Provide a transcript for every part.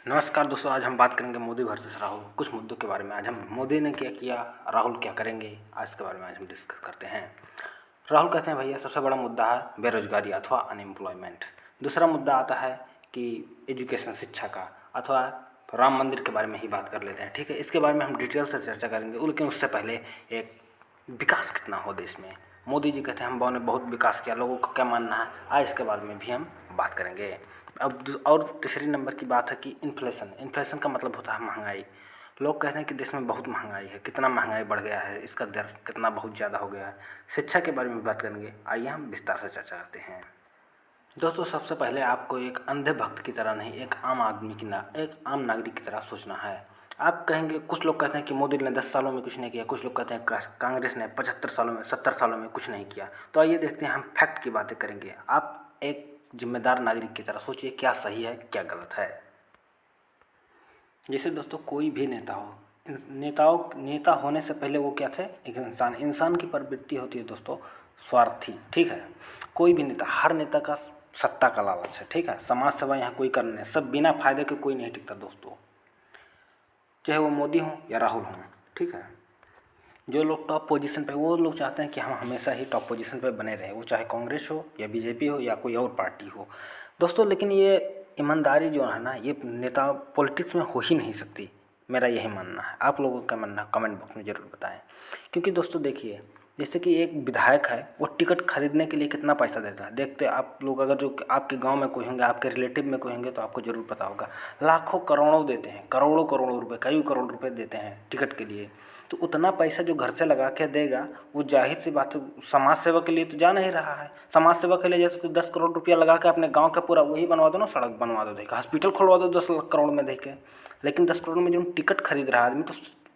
नमस्कार दोस्तों, आज हम बात करेंगे मोदी वर्सेस राहुल, कुछ मुद्दों के बारे में। आज हम मोदी ने क्या किया, राहुल क्या करेंगे, आज के बारे में आज हम डिस्कस करते हैं। राहुल कहते हैं भैया सबसे बड़ा मुद्दा है बेरोजगारी अथवा अनएम्प्लॉयमेंट। दूसरा मुद्दा आता है कि एजुकेशन, शिक्षा का, अथवा राम मंदिर के बारे में ही बात कर लेते हैं। ठीक है, इसके बारे में हम डिटेल से चर्चा करेंगे, लेकिन उससे पहले एक विकास कितना हो देश में। मोदी जी कहते हैं हम ने बहुत विकास किया, लोगों को क्या मानना है, आज इसके बारे में भी हम बात करेंगे। अब और तीसरी नंबर की बात है कि इन्फ्लेशन का मतलब होता है महंगाई। लोग कहते हैं कि देश में बहुत महंगाई है, कितना महंगाई बढ़ गया है, इसका दर कितना बहुत ज़्यादा हो गया है। शिक्षा के बारे में बात करेंगे, आइए हम विस्तार से चर्चा करते हैं। दोस्तों, सबसे पहले आपको एक अंधे भक्त की तरह नहीं, एक आम आदमी की एक आम नागरिक की तरह सोचना है। आप कहेंगे, कुछ लोग कहते हैं कि मोदी ने 10 सालों में कुछ नहीं किया, कुछ लोग कहते हैं कांग्रेस ने 75 सालों में 70 सालों में कुछ नहीं किया। तो आइए देखते हैं, हम फैक्ट की बातें करेंगे। आप एक जिम्मेदार नागरिक की तरह सोचिए, क्या सही है क्या गलत है। जैसे दोस्तों, कोई भी नेता हो, नेता होने से पहले वो क्या थे, एक इंसान की प्रवृत्ति होती है दोस्तों स्वार्थी। ठीक है, कोई भी नेता, हर नेता का सत्ता का लालच है। ठीक है, समाज सेवा यहाँ कोई करने नहीं, सब बिना फायदे के कोई नहीं टिकता दोस्तों, चाहे वो मोदी हो या राहुल हो। ठीक है, जो लोग टॉप पोजीशन पे, वो लोग चाहते हैं कि हम हमेशा ही टॉप पोजीशन पे बने रहें, वो चाहे कांग्रेस हो या बीजेपी हो या कोई और पार्टी हो दोस्तों। लेकिन ये ईमानदारी जो है ना, ये नेता पॉलिटिक्स में हो ही नहीं सकती, मेरा यही मानना है। आप लोगों का मानना कमेंट बॉक्स में ज़रूर बताएं। क्योंकि दोस्तों देखिए, जैसे कि एक विधायक है, वो टिकट खरीदने के लिए कितना पैसा देता है, देखते आप लोग, अगर जो आपके गांव में कोई होंगे, आपके रिलेटिव में कोई होंगे, तो आपको ज़रूर पता होगा, लाखों करोड़ों देते हैं, करोड़ों करोड़ों रुपए, कई करोड़ रुपए देते हैं टिकट के लिए। तो उतना पैसा जो घर से लगा के देगा, वो जाहिर सी बात है समाज सेवा के लिए तो जा नहीं रहा है। समाज सेवा के लिए जैसे तो 10 करोड़ रुपया लगा के अपने गांव का पूरा वही बनवा दो ना, सड़क बनवा दो, देखा, हॉस्पिटल खुलवा दो 10 लाख करोड़ में देके। लेकिन 10 करोड़ में जो टिकट खरीद रहा है आदमी, तो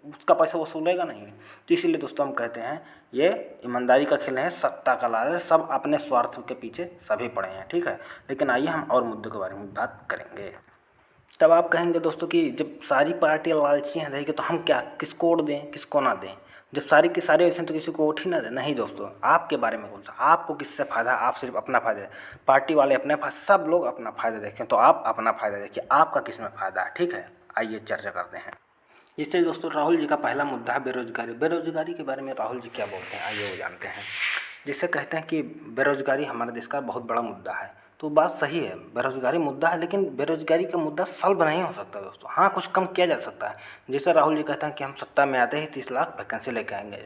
उसका पैसा वसूलेगा नहीं। तो इसीलिए दोस्तों हम कहते हैं ये ईमानदारी का खेल है, सत्ता का लालच, सब अपने स्वार्थ के पीछे सभी पड़े हैं। ठीक है, लेकिन आइए हम और मुद्दों के बारे में बात करेंगे। तब आप कहेंगे दोस्तों कि जब सारी पार्टियाँ लालची हैं रहेगी, तो हम क्या, किसको वोट दें किसको ना दें। जब सारी के सारे ऐसे तो किसी को वोट ही ना दें। नहीं दोस्तों, आपके बारे में कौन सा, आपको किससे फ़ायदा, आप सिर्फ अपना फ़ायदा, पार्टी वाले अपने सब लोग अपना फ़ायदा देखें, तो आप अपना फ़ायदा देखिए, आपका किस में फ़ायदा है। ठीक है, आइए चर्चा करते हैं। इससे दोस्तों राहुल जी का पहला मुद्दा है बेरोजगारी। बेरोजगारी के बारे में राहुल जी क्या बोलते हैं, आइए वो जानते हैं। जिससे कहते हैं कि बेरोजगारी हमारे देश का बहुत बड़ा मुद्दा है। तो बात सही है, बेरोजगारी मुद्दा है, लेकिन बेरोजगारी का मुद्दा सॉल्व नहीं हो सकता दोस्तों। हाँ, कुछ कम किया जा सकता है। जैसे राहुल जी कहते हैं कि हम सत्ता में आते ही 30 लाख वैकेंसी लेके आएंगे।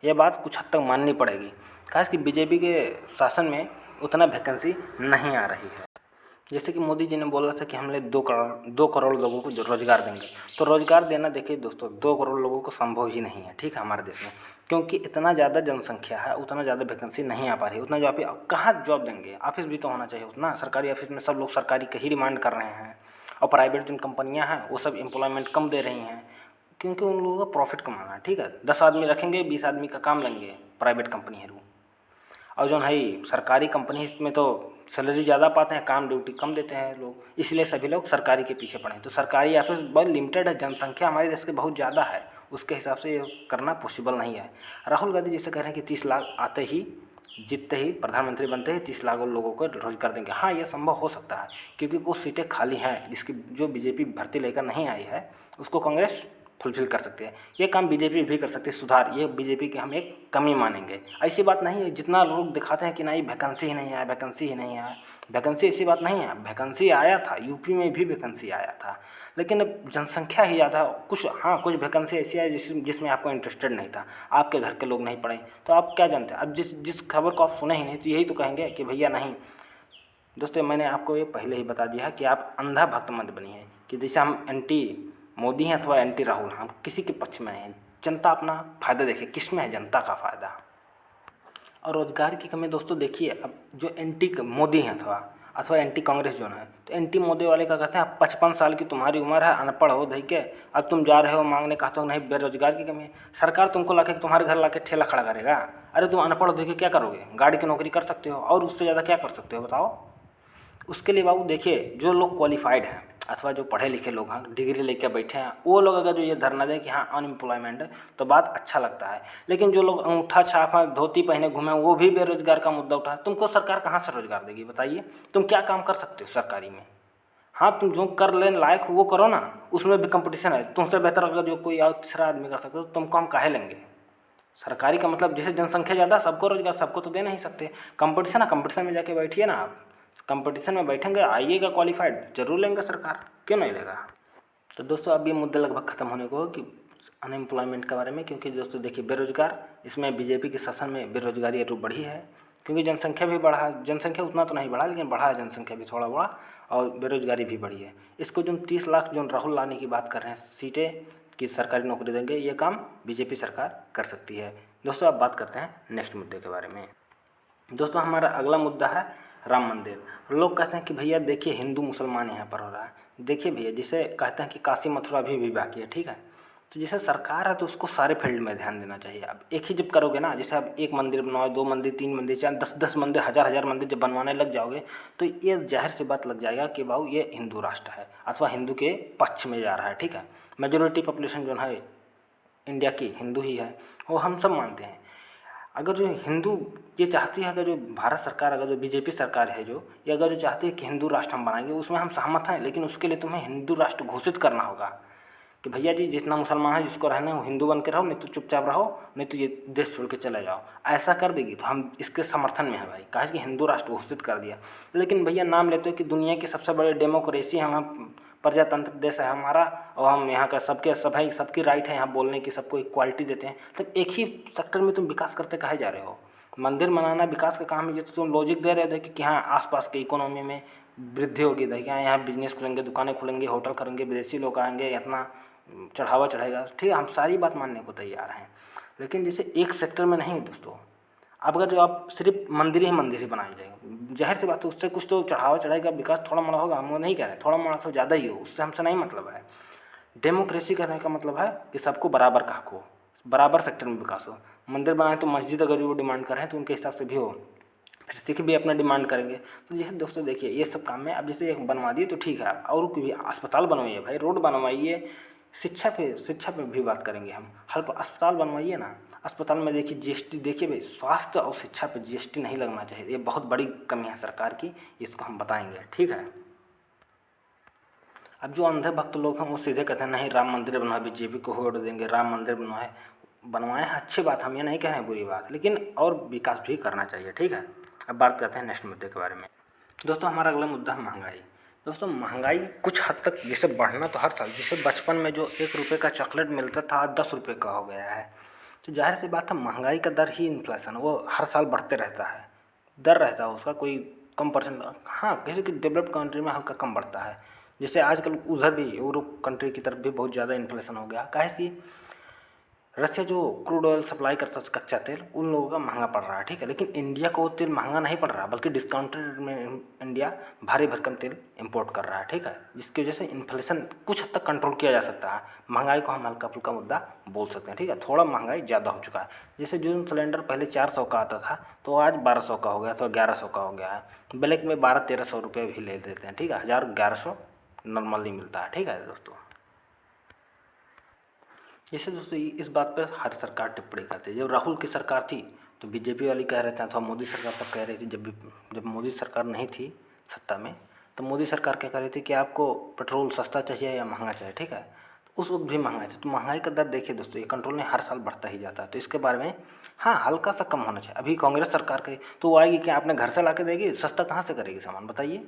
ये बात कुछ हद तक माननी पड़ेगी, खास कि बीजेपी के शासन में उतना वैकेंसी नहीं आ रही है। जैसे कि मोदी जी ने बोला था कि हम लोग 2 करोड़ लोगों को रोज़गार देंगे। तो रोज़गार देना, देखिए दोस्तों, 2 करोड़ लोगों को संभव ही नहीं है। ठीक है, हमारे देश में, क्योंकि इतना ज़्यादा जनसंख्या है, उतना ज़्यादा वैकेंसी नहीं आ पा रही। उतना जॉब कहाँ जॉब देंगे, ऑफिस भी तो होना चाहिए उतना। सरकारी ऑफिस में सब लोग सरकारी का ही डिमांड कर रहे हैं, और प्राइवेट जिन कंपनियाँ हैं वो सब एम्प्लॉयमेंट कम दे रही हैं, क्योंकि उन लोगों का प्रॉफिट कमाना है। ठीक है, 10 आदमी रखेंगे, 20 आदमी का काम लेंगे प्राइवेट कंपनी है। और जो है सरकारी कंपनी में तो सैलरी ज़्यादा पाते हैं, काम ड्यूटी कम देते हैं लोग, इसलिए सभी लोग सरकारी के पीछे पड़े हैं। तो सरकारी ऑफिस बहुत लिमिटेड है, जनसंख्या हमारे देश की बहुत ज़्यादा है, उसके हिसाब से ये करना पॉसिबल नहीं है। राहुल गांधी जैसे कह रहे हैं कि 30 लाख आते ही, जीतते ही, प्रधानमंत्री बनते ही 30 लाख लोगों को रोजगार देंगे। हाँ, ये संभव हो सकता है, क्योंकि वो सीटें खाली हैं, जिसकी जो बीजेपी भर्ती लेकर नहीं आई है, उसको कांग्रेस फुलफिल कर सकते हैं। ये काम बीजेपी भी कर सकती है, सुधार, ये बीजेपी की हम एक कमी मानेंगे। ऐसी बात नहीं है, जितना लोग दिखाते हैं कि नहीं वैकेंसी ही नहीं आया, वैकेंसी ही नहीं आया, वैकेंसी ऐसी बात नहीं है, वैकेंसी आया था, यूपी में भी वैकेंसी आया था, लेकिन अब जनसंख्या ही ज़्यादा। कुछ, हाँ, कुछ वैकेंसी ऐसी है जिसमें आपको इंटरेस्टेड नहीं था, आपके घर के लोग नहीं पढ़े, तो आप क्या जानते हैं। अब जिस खबर को आप सुने ही नहीं, तो यही तो कहेंगे कि भैया नहीं। दोस्तों, मैंने आपको ये पहले ही बता दिया है कि आप अंधा भक्त मत बनिए, कि जैसे हम एंटी मोदी हैं अथवा एंटी राहुल, हम किसी के पक्ष में नहीं। जनता अपना फ़ायदा देखे, किस में है जनता का फ़ायदा। और रोजगार की कमी दोस्तों देखिए, अब जो एंटी मोदी हैं अथवा एंटी कांग्रेस जो है, तो एंटी मोदी वाले क्या कहते हैं, 55 साल की तुम्हारी उम्र है, अनपढ़ हो धई के, अब तुम जा रहे हो मांगने, कहते हो नहीं बेरोजगार की कमी है। सरकार तुमको लाके तुम्हारे घर लाके ठेला खड़ा करेगा। अरे तुम अनपढ़ हो धई के क्या करोगे, गाड़ी की नौकरी कर सकते हो, और उससे ज़्यादा क्या कर सकते हो बताओ। उसके लिए बाबू देखिए, जो लोग क्वालिफाइड हैं अथवा जो पढ़े लिखे लोग हैं, डिग्री लेके बैठे हैं, वो लोग अगर जो ये धरना दें कि हाँ अनएम्प्लॉयमेंट है, तो बात अच्छा लगता है। लेकिन जो लोग अंगूठा छाप है, धोती पहने घूमे, वो भी बेरोजगार का मुद्दा उठा है। तुमको सरकार कहाँ से रोजगार देगी बताइए, तुम क्या काम कर सकते हो सरकारी में। हाँ, तुम जो कर लेने लायक हो वो करो ना, उसमें भी कंपटीशन है। तुमसे बेहतर अगर जो कोई और तीसरा आदमी कर सकते तो तुमको हम काहे लेंगे। सरकारी का मतलब जैसे जनसंख्या ज़्यादा, सबको रोजगार, सबको तो दे नहीं सकते। कंपटीशन है, कंपटीशन में जाके बैठिए ना आप, कंपटीशन में बैठेंगे, आइएगा क्वालिफाइड, जरूर लेंगे सरकार, क्यों नहीं लेगा। तो दोस्तों अब ये मुद्दा लगभग ख़त्म होने को कि अनएम्प्लॉयमेंट के बारे में, क्योंकि दोस्तों देखिए बेरोजगार, इसमें बीजेपी के शासन में बेरोजगारी तो बढ़ी है, क्योंकि जनसंख्या भी बढ़ा, जनसंख्या उतना तो नहीं बढ़ा लेकिन बढ़ा है जनसंख्या भी थोड़ा बड़ा, और बेरोजगारी भी बढ़ी है। इसको जो 30 लाख जो राहुल लाने की बात कर रहे हैं सीटें कि सरकारी नौकरी देंगे, ये काम बीजेपी सरकार कर सकती है। दोस्तों अब बात करते हैं नेक्स्ट मुद्दे के बारे में। दोस्तों हमारा अगला मुद्दा है राम मंदिर। लोग कहते हैं कि भैया देखिए हिंदू मुसलमान यहाँ पर हो रहा है। देखिए भैया, जिसे कहते हैं कि काशी मथुरा अभी भी बाकी है, ठीक है, तो जैसे सरकार है तो उसको सारे फील्ड में ध्यान देना चाहिए। अब एक ही जब करोगे ना, जैसे आप एक मंदिर बनवाओ, 2 मंदिर, 3 मंदिर, 4, 10 मंदिर, हज़ार मंदिर जब बनवाने लग जाओगे तो ये जाहिर सी बात लग जाएगा कि भाव ये हिंदू राष्ट्र है अथवा हिंदू के पक्ष में जा रहा है, ठीक है। मेजोरिटी पॉपुलेशन जो है इंडिया की हिंदू ही है, वो हम सब मानते हैं। अगर जो हिंदू ये चाहती है, अगर जो भारत सरकार, अगर जो बीजेपी सरकार है जो, ये अगर जो चाहती है कि हिंदू राष्ट्र हम बनाएंगे, उसमें हम सहमत हैं, लेकिन उसके लिए तुम्हें हिंदू राष्ट्र घोषित करना होगा कि भैया जी जितना मुसलमान है जिसको रहना है वो हिंदू बन के रहो, नहीं तो चुपचाप रहो, नहीं तो ये देश छोड़ के चले जाओ। ऐसा कर देगी तो हम इसके समर्थन में है भाई, कहा कि हिंदू राष्ट्र घोषित कर दिया। लेकिन भैया नाम लेते हो कि दुनिया की सबसे बड़े डेमोक्रेसी, हम प्रजातंत्र देश है हमारा, और हम यहाँ का सबके सब है, सबकी राइट है यहाँ बोलने की, सबको इक्वालिटी देते हैं, तब एक ही सेक्टर में तुम विकास करते कहे जा रहे हो। मंदिर बनाना विकास का काम है, ये तो तुम लॉजिक दे रहे थे कि हाँ आसपास के इकोनॉमी में वृद्धि होगी, देखिए यहाँ बिजनेस खुलेंगे, दुकानें खुलेंगे, होटल करेंगे, विदेशी लोग आएंगे, इतना चढ़ावा चढ़ेगा, ठीक है, हम सारी बात मानने को तैयार हैं। लेकिन जैसे एक सेक्टर में नहीं दोस्तों। अब अगर जो आप सिर्फ मंदिर ही बनाए जाएंगे, जाहिर सी बात है उससे कुछ तो चढ़ावा चढ़ेगा, विकास थोड़ा मोड़ा होगा, हम वो नहीं कह रहे, थोड़ा मोड़ा तो ज़्यादा ही हो, उससे हमसे नहीं मतलब है। डेमोक्रेसी करने का मतलब है कि सबको बराबर का हक हो, बराबर सेक्टर में विकास हो। मंदिर बनाए तो मस्जिद अगर जो वो डिमांड कर रहे हैं तो उनके हिसाब से भी हो, फिर सिख भी अपना डिमांड करेंगे। तो जैसे दोस्तों देखिए ये सब काम में अब जैसे एक बनवा दिए तो ठीक है, और भी अस्पताल बनवाइए भाई, रोड बनवाइए, शिक्षा पे भी बात करेंगे हम, हर अस्पताल बनवाइए ना। अस्पताल में देखिए जीएसटी, देखिए भाई स्वास्थ्य और शिक्षा पे जीएसटी नहीं लगना चाहिए, ये बहुत बड़ी कमी है सरकार की, इसको हम बताएंगे, ठीक है। अब जो अंधे भक्त लोग हैं वो सीधे कहते हैं नहीं राम मंदिर बनवाए, बीजेपी को वोट देंगे, राम मंदिर बनवाए हैं, अच्छी बात, हम ये नहीं कह रहे हैं बुरी बात, लेकिन और विकास भी करना चाहिए, ठीक है। अब बात करते हैं नेक्स्ट मुद्दे के बारे में। दोस्तों हमारा अगला मुद्दा है महंगाई। दोस्तों महंगाई कुछ हद तक जैसे बढ़ना तो हर साल, जैसे बचपन में जो 1 रुपये का चॉकलेट मिलता था आज 10 रुपये का हो गया है, तो जाहिर सी बात है महंगाई का दर ही इन्फ्लेशन, वो हर साल बढ़ते रहता है, दर रहता है उसका, कोई कम परसेंट, हाँ किसी की डेवलप्ड कंट्री में हल्का कम बढ़ता है। जैसे आजकल उधर भी यूरोप कंट्री की तरफ भी बहुत ज़्यादा इन्फ्लेशन हो गया, काहे कि रसिया जो क्रूड ऑयल सप्लाई करता है कच्चा तेल, उन लोगों का महंगा पड़ रहा है, ठीक है। लेकिन इंडिया को तेल महंगा नहीं पड़ रहा, बल्कि डिस्काउंटेड में इंडिया भारी भरकम तेल इंपोर्ट कर रहा है, ठीक है, जिसकी वजह से इन्फ्लेशन कुछ हद तक कंट्रोल किया जा सकता है। महंगाई को हम हल्का फुल्का मुद्दा बोल सकते हैं, ठीक है, थोड़ा महंगाई ज़्यादा हो चुका है। जैसे जो सिलेंडर पहले 400 का आता था तो आज 1200 का हो गया, तो 1100 का हो गया है, ब्लैक में 1200-1300 रुपये भी ले देते हैं, ठीक है, 1000-1100 नॉर्मली मिलता है, ठीक है दोस्तों। जैसे दोस्तों इस बात पर हर सरकार टिप्पणी करती है। जब राहुल की सरकार थी तो बीजेपी वाली कह रहे थे, अथवा मोदी सरकार तब कह रही थी, जब मोदी सरकार नहीं थी सत्ता में, तो मोदी सरकार क्या कर रही थी कि आपको पेट्रोल सस्ता चाहिए या महंगा चाहिए, ठीक है, उस वक्त भी महंगाई थी। तो महंगाई का दर देखिए दोस्तों, ये कंट्रोल में हर साल बढ़ता ही जाता है, तो इसके बारे में हाँ हल्का सा कम होना चाहिए। अभी कांग्रेस सरकार की तो वो आएगी क्या अपने घर से ला के देगी, सस्ता कहाँ से करेगी सामान बताइए,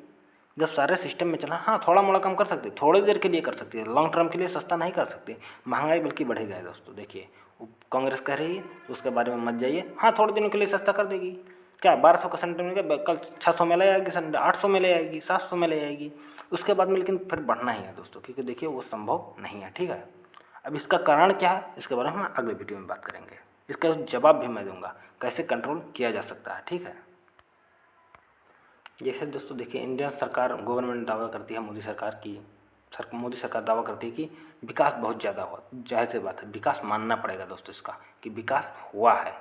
जब सारे सिस्टम में चला। हाँ थोड़ा मोड़ा कम कर सकती है, थोड़ी देर के लिए कर सकती है, लॉन्ग टर्म के लिए सस्ता नहीं कर सकती, महंगाई बल्कि बढ़ेगा दोस्तों। देखिए कांग्रेस कह रही है तो उसके बारे में मत जाइए, हाँ थोड़े दिनों के लिए सस्ता कर देगी, क्या 1200 का सिलेंडर मिलेगा, कल 600 में ले आएगी सिलेंडर, 800 में ले आएगी, 700 में ले आएगी, उसके बाद में लेकिन फिर बढ़ना ही है दोस्तों, क्योंकि देखिए वो संभव नहीं है, ठीक है। अब इसका कारण क्या है, इसके बारे में हम अगले वीडियो में बात करेंगे, इसका जवाब भी मैं दूंगा कैसे कंट्रोल किया जा सकता है, ठीक है। जैसे दोस्तों देखिए इंडिया सरकार गवर्नमेंट दावा करती है, मोदी सरकार दावा करती है कि विकास बहुत ज़्यादा हुआ, जाहिर सी बात है विकास मानना पड़ेगा दोस्तों इसका कि विकास हुआ है,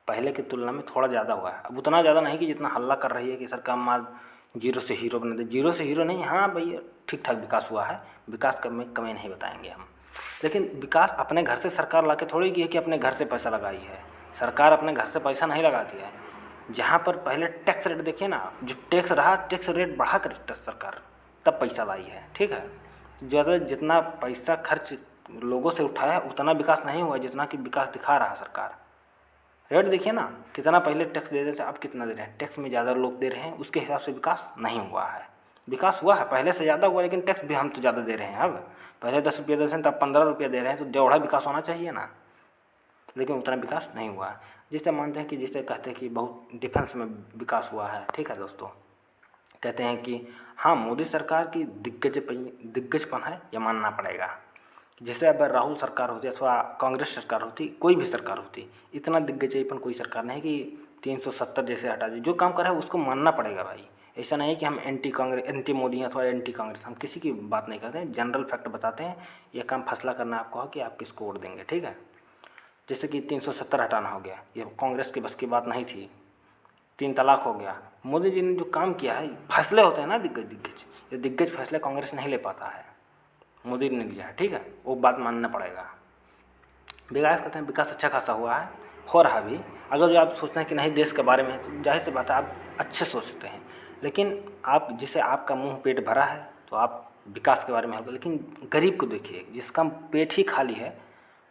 पहले की तुलना में थोड़ा ज़्यादा हुआ है। अब उतना ज़्यादा नहीं कि जितना हल्ला कर रही है कि सरकार मार जीरो से हीरो बना दे, जीरो से हीरो नहीं, हाँ भैया ठीक ठाक विकास हुआ है, विकास में कमी नहीं बताएंगे हम। लेकिन विकास अपने घर से सरकार ला के थोड़ी की है कि अपने घर से पैसा लगाई है, सरकार अपने घर से पैसा नहीं लगाती है। जहाँ पर पहले टैक्स रेट देखिए ना, जो टैक्स रहा टैक्स रेट बढ़ा कर सरकार तब पैसा लाई है, ठीक है। ज़्यादा जितना पैसा खर्च लोगों से उठाया उतना विकास नहीं हुआ जितना कि विकास दिखा रहा है सरकार। रेट देखिए ना, कितना पहले टैक्स दे रहे थे, अब कितना दे रहे हैं। टैक्स में ज़्यादा लोग दे रहे हैं, उसके हिसाब से विकास नहीं हुआ है। विकास हुआ है, पहले से ज़्यादा हुआ, लेकिन टैक्स भी हम तो ज़्यादा दे रहे हैं। अब पहले 10 रुपये दे रहे हैं, तब 15 रुपये दे रहे हैं, तो जोड़ा विकास होना चाहिए ना, लेकिन उतना विकास नहीं हुआ है। जिसे मानते हैं कि जिसे कहते हैं कि बहुत डिफेंस में विकास हुआ है, ठीक है दोस्तों। कहते हैं कि हाँ, मोदी सरकार की दिग्गजपन है, ये मानना पड़ेगा। जैसे अगर राहुल सरकार होती अथवा कांग्रेस सरकार होती, कोई भी सरकार होती, इतना दिग्गजयपन कोई सरकार नहीं कि 370 जैसे हटा दी। जो काम कर रहा है उसको मानना पड़ेगा भाई। ऐसा नहीं है कि हम एंटी कांग्रेस, एंटी मोदी अथवा एंटी कांग्रेस, हम किसी की बात नहीं करते हैं, जनरल फैक्ट बताते हैं। ये काम फैसला करना आपको है कि आप किसको वोट देंगे, ठीक है। जैसे कि 370 हटाना हो गया, ये कांग्रेस की बस की बात नहीं थी। 3 तलाक हो गया। मोदी जी ने जो काम किया है, फैसले होते हैं ना दिग्गज, ये दिग्गज फैसले कांग्रेस नहीं ले पाता है, मोदी ने लिया है, ठीक है। वो बात मानना पड़ेगा। विकास कहते हैं, विकास अच्छा खासा हुआ है, हो रहा भी। अगर जो आप सोचते हैं कि नहीं देश के बारे में, तो जाहिर सी बात है आप अच्छे सोचते हैं, लेकिन आप जिसे आपका मुंह पेट भरा है तो आप विकास के बारे में होगा। लेकिन गरीब को देखिए, जिसका पेट ही खाली है,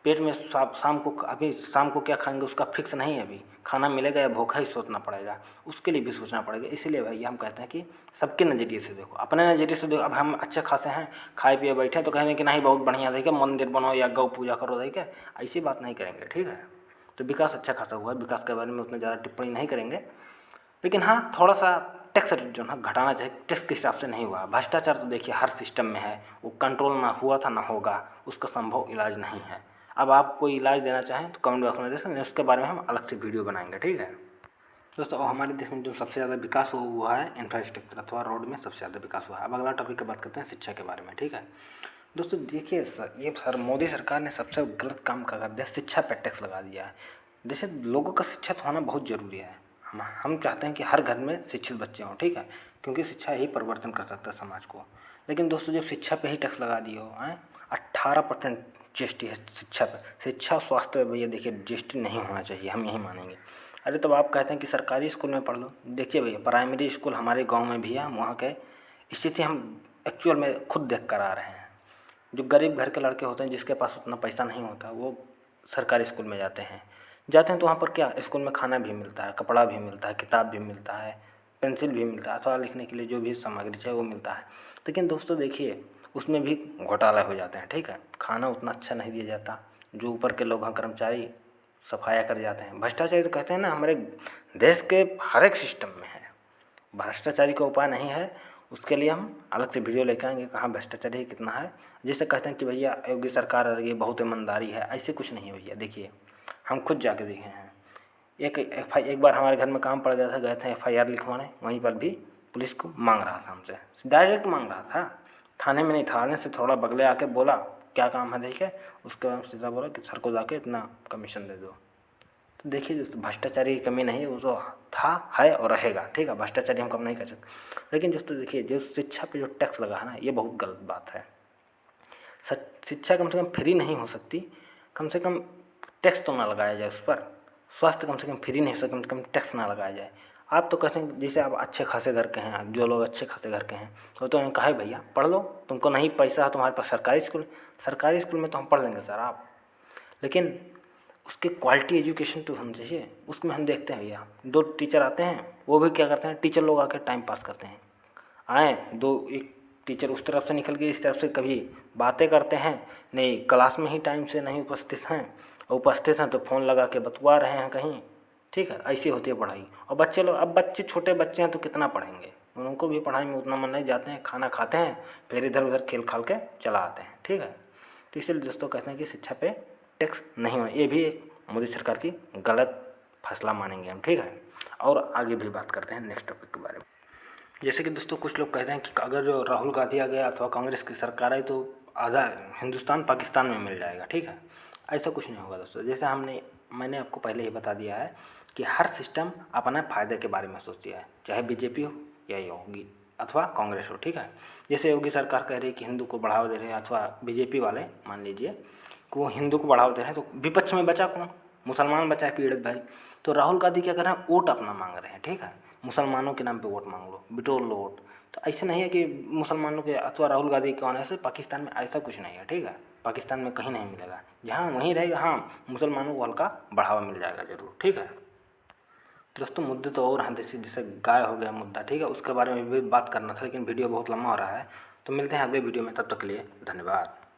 पेट में शाम को, अभी शाम को क्या खाएंगे उसका फिक्स नहीं है, अभी खाना मिलेगा या भूखा ही सोचना पड़ेगा, उसके लिए भी सोचना पड़ेगा। इसीलिए भैया हम कहते हैं कि सबके नज़रिए से देखो, अपने नज़रिए से देखो। अब हम अच्छे खासे हैं, खाए पिए बैठे, तो कहेंगे कि नहीं बहुत बढ़िया, देखे मंदिर बनाओ या गौ पूजा करो, देखे, ऐसी बात नहीं करेंगे, ठीक है। तो विकास अच्छा खासा हुआ है, विकास के बारे में उतना ज़्यादा टिप्पणी नहीं करेंगे। लेकिन हाँ, थोड़ा सा टैक्स जो है घटाना चाहिए, टैक्स के हिसाब से नहीं हुआ। भ्रष्टाचार तो देखिए हर सिस्टम में है, वो कंट्रोल ना हुआ था ना होगा, उसका संभव इलाज नहीं है। अब आप कोई इलाज देना चाहें तो कमेंट बॉक्स में दे सकते हैं, उसके बारे में हम अलग से वीडियो बनाएंगे, ठीक है दोस्तों। हमारे देश में जो सबसे ज़्यादा विकास हुआ है इंफ्रास्ट्रक्चर अथवा रोड में सबसे ज़्यादा विकास हुआ है। अब अगला टॉपिक की बात करते हैं शिक्षा के बारे में, ठीक है दोस्तों। देखिए ये मोदी सरकार ने सबसे गलत काम कर दिया, शिक्षा पर टैक्स लगा दिया है। जैसे लोगों का शिक्षित होना बहुत ज़रूरी है। हम चाहते हैं कि हर घर में शिक्षित बच्चे हों, ठीक है, क्योंकि शिक्षा ही परिवर्तन कर सकता है समाज को। लेकिन दोस्तों जब शिक्षा पे ही टैक्स लगा दिए हो, 18% जीएसटी है शिक्षा पे। शिक्षा स्वास्थ्य पे भैया देखिए जीएसटी नहीं होना चाहिए, हम यही मानेंगे। अरे तब आप कहते हैं कि सरकारी स्कूल में पढ़ लो। देखिए भैया, प्राइमरी स्कूल हमारे गाँव में भी है, वहाँ के स्थिति हम एक्चुअल में खुद देख कर आ रहे हैं। जो गरीब घर के लड़के होते हैं, जिसके पास उतना पैसा नहीं होता, वो सरकारी स्कूल में जाते हैं तो वहाँ पर क्या, स्कूल में खाना भी मिलता है, कपड़ा भी मिलता है, किताब भी मिलता है, पेंसिल भी मिलता है, अथवा लिखने के लिए जो भी सामग्री चाहिए वो मिलता है। लेकिन दोस्तों देखिए, उसमें भी घोटाला हो जाते हैं, ठीक है। खाना उतना अच्छा नहीं दिया जाता, जो ऊपर के लोग हैं कर्मचारी सफाया कर जाते हैं। भ्रष्टाचारी तो कहते हैं ना, हमारे देश के हर एक सिस्टम में है। भ्रष्टाचारी का उपाय नहीं है, उसके लिए हम अलग से वीडियो लेकर आएंगे कहाँ भ्रष्टाचारी कितना है। जैसे कहते हैं कि भैया योगी सरकार आ रही है, बहुत ईमानदारी है, ऐसे कुछ नहीं है भैया। देखिए हम खुद जाके देखे हैं। एक बार हमारे घर में काम पड़ गया था, गए थे FIR लिखवाने, वहीं पर भी पुलिस को मांग रहा था हमसे, डायरेक्ट मांग रहा था, थाने में नहीं, थाने से थोड़ा बगले आके बोला क्या काम है देखे, उसके बाद सीधा बोला कि सर को जाके इतना कमीशन दे दो। तो देखिए भ्रष्टाचारी की कमी नहीं है, वो तो था, है और रहेगा, ठीक है। भ्रष्टाचारी हम कम नहीं कर सकते। लेकिन दोस्तों देखिए, जो शिक्षा पे जो टैक्स लगा है ना, ये बहुत गलत बात है। शिक्षा कम से कम फ्री नहीं हो सकती, कम से कम टैक्स तो ना लगाया जाए उस पर। स्वास्थ्य कम से कम फ्री नहीं हो सकता, कम से कम टैक्स ना लगाया जाए। आप तो कहते हैं जैसे आप अच्छे खासे घर के हैं, जो लोग अच्छे खासे घर के हैं, तो उन्हें कहा भैया पढ़ लो, तुमको नहीं पैसा है तुम्हारे पास सरकारी स्कूल में तो हम पढ़ लेंगे सर आप, लेकिन उसके क्वालिटी एजुकेशन तो होनी चाहिए। उसमें हम देखते हैं भैया 2 टीचर आते हैं, वो भी क्या करते हैं, टीचर लोग आकर टाइम पास करते हैं। आए एक टीचर उस तरफ से निकल के इस तरफ से कभी बातें करते हैं, नहीं क्लास में ही टाइम से नहीं उपस्थित हैं, और उपस्थित हैं तो फ़ोन लगा के बतवा रहे हैं कहीं, ठीक है। ऐसी होती है पढ़ाई। और बच्चे लोग, अब बच्चे छोटे बच्चे हैं तो कितना पढ़ेंगे, उनको भी पढ़ाई में उतना मन नहीं, जाते हैं खाना खाते हैं, फिर इधर उधर खेल खाल के चला आते हैं, ठीक है। तो इसलिए दोस्तों कहते हैं कि शिक्षा पे टैक्स नहीं होना, ये भी एक मोदी सरकार की गलत फैसला मानेंगे हम, ठीक है। और आगे भी बात करते हैं नेक्स्ट टॉपिक के बारे में। जैसे कि दोस्तों कुछ लोग कहते हैं कि अगर जो राहुल गांधी आ गया अथवा कांग्रेस की सरकार आई तो आधा हिंदुस्तान पाकिस्तान में मिल जाएगा, ठीक है। ऐसा कुछ नहीं होगा दोस्तों। जैसे मैंने आपको पहले ही बता दिया है कि हर सिस्टम अपने फ़ायदे के बारे में सोचती है, चाहे बीजेपी हो या योगी अथवा कांग्रेस हो, ठीक है। जैसे योगी सरकार कह रही है कि हिंदू को बढ़ावा दे रहे हैं, अथवा बीजेपी वाले मान लीजिए कि वो हिंदू को बढ़ावा दे रहे हैं, तो विपक्ष में बचा कौन, मुसलमान बचा है पीड़ित भाई। तो राहुल गांधी क्या कर रहे हैं, वोट अपना मांग रहे हैं, ठीक है। मुसलमानों के नाम पे वोट मांग लो, बिटोर लो वोट। तो ऐसे नहीं है कि मुसलमानों के अथवा राहुल गांधी के आने से पाकिस्तान में ऐसा कुछ नहीं है, ठीक है। पाकिस्तान में कहीं नहीं मिलेगा, जहाँ वहीं रहेगा, हाँ मुसलमानों को हल्का बढ़ावा मिल जाएगा ज़रूर, ठीक है। दोस्तों मुद्दे तो और हैं, जैसे गाय हो गया मुद्दा, ठीक है, उसके बारे में भी बात करना था, लेकिन वीडियो बहुत लंबा हो रहा है। तो मिलते हैं अगले वीडियो में, तब तक के लिए धन्यवाद।